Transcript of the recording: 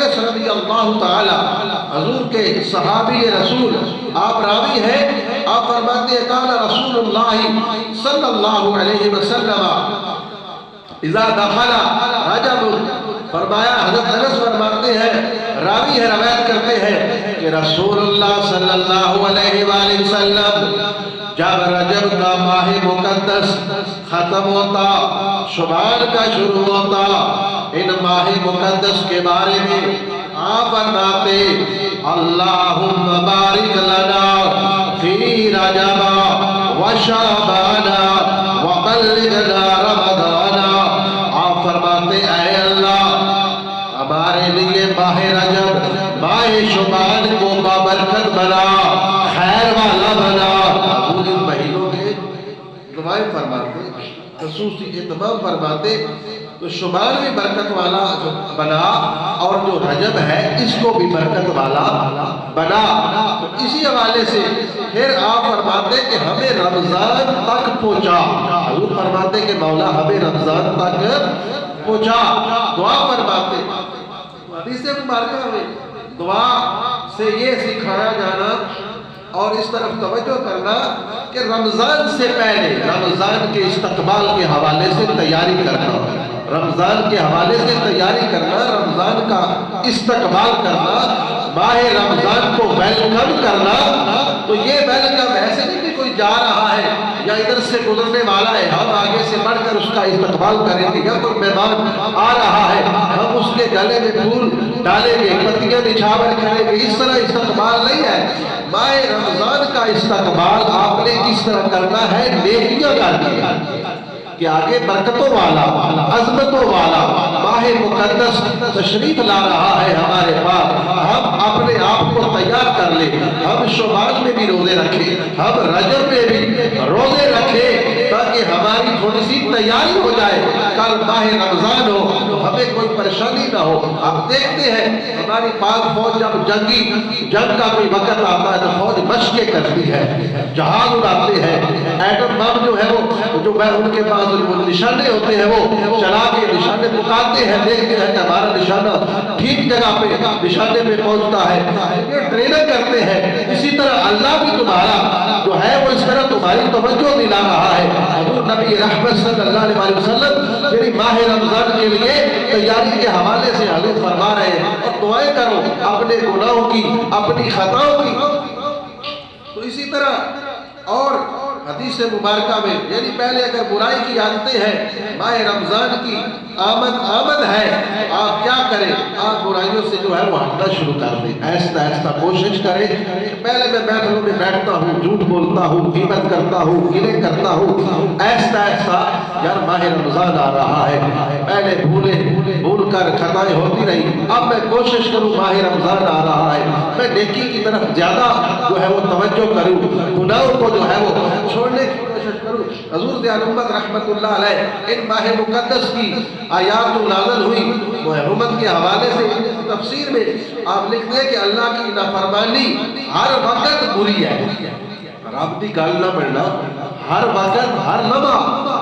انس رضی اللہ تعالی حضور کے صحابی رسول آپ راوی ہیں، آپ فرماتے ہیں قال رسول اللہ صلی اللہ علیہ وسلم اذا دخل رجب، فرمایا حضرت انس فرماتے ہیں، راوی ہے روایت کرتے ہیں کہ رسول اللہ صلی اللہ علیہ وآلہ وسلم جب رجب کا ماہ مقدس ختم ہوتا، شعبان کا شروع ہوتا، ان ماہ مقدس کے بارے میں آپ فرماتے اللہم بارک لنا فی رجب و شعبان وبلغنا رمضان۔ آپ فرماتے اے اللہ ہمارے لیے ماہ رجب ماہ شعبان کو بابرکت بنا، خیر والا بنا۔ پورے مہینوں کے دعائیں فرماتے، خصوصی اہتمام فرماتے، تو شعبان بھی برکت والا بنا اور جو رجب ہے اس کو بھی برکت والا بنا۔ تو اسی حوالے سے پھر آپ فرماتے کہ ہمیں رمضان تک پہنچا، حضور فرماتے کہ مولا ہمیں رمضان تک پہنچا۔ دعا فرماتے، حدیث مبارکہ میں دعا سے یہ سکھایا جانا اور اس طرف توجہ کرنا کہ رمضان سے پہلے رمضان کے استقبال کے حوالے سے تیاری کرنا، رمضان کے حوالے سے تیاری کرنا، رمضان کا استقبال کرنا، ماہ رمضان کو ویلکم کرنا۔ تو یہ ویلکم ایسے نہیں کہ کوئی جا رہا ہے یا ادھر سے گزرنے والا ہے ہم آگے سے بڑھ کر اس کا استقبال کریں گے، یا کوئی مہمان آ رہا ہے ہم اس کے گلے میں پھول ڈالیں گے، پتیاں نچھاور کریں گے، اس طرح استقبال نہیں ہے۔ ماہ رمضان کا استقبال آپ نے کس طرح کرنا ہے؟ نیکیاں ڈالنی ہے کہ آگے برکتوں والا، عظمتوں والا ماہ مقدس تشریف لا رہا ہے ہمارے پاس، ہم اپنے آپ کو تیار کر لیں، ہم شعبان میں بھی روزے رکھیں، ہم رجب میں بھی روزے رکھیں، تاکہ ہماری تھوڑی سی تیاری ہو جائے، کل ماہ رمضان ہو تو ہمیں کوئی پریشانی نہ ہو۔ آپ دیکھتے ہیں ہماری پاک فوج جب جنگ کا کوئی وقت آتا ہے تو فوج مشقیں کرتی ہے، جہاز اڑاتے ہیں، ایٹم بم جو ہے وہ جو ان کے پاس نشانے ہوتے ہیں وہ چلا کے نشانے پکاتے ہیں، دیکھتے ہیں کہ ہمارا نشانہ ٹھیک جگہ پہ نشانے پہ پہنچتا ہے، یہ ٹریننگ کرتے ہیں۔ اسی طرح اللہ بھی تمہارا جو ہے وہ اس طرح تمہاری توجہ دلا رہا ہے۔ حضور نبی رحمت صلی اللہ علیہ وسلم یعنی ماہ رمضان کے لیے تیاری کے حوالے سے حضور فرما رہے ہیں اور دعائیں کرو اپنے گناہوں کی، اپنی خطاؤں کی۔ تو اسی طرح اور حدیث مبارکہ میں یعنی پہلے اگر برائی کی عادتیں ہیں، ماہ رمضان کی آمد ہے، آپ کیا کریں؟ آپ برائیوں سے جو ہے وہ ہٹنا شروع کر دیں، ایسا ایسا کوشش کریں۔ پہلے میں محفلوں میں بیٹھتا ہوں، جھوٹ بولتا ہوں، غیبت کرتا ہوں، گلے کرتا ہوں، ایسا ایسا یار ماہ رمضان آ رہا ہے، پہلے بھول کر خطائیں ہوتی رہی، اب میں کوشش کروں ماہ رمضان آ رہا ہے میں نیکی کی طرف زیادہ جو ہے وہ توجہ کروں، گناہوں کو جو ہے وہ چھوڑنے کی کوشش کروں۔ حضور دیانمت رحمت اللہ علیہ ان ماہ مقدس کی آیات نازل ہوئی محرمت کے حوالے سے تفسیر میں آپ لکھتے ہیں کہ اللہ کی نافرمانی ہر وقت بری ہے، رب دی گل نہ بننا ہر وقت ہر لمحہ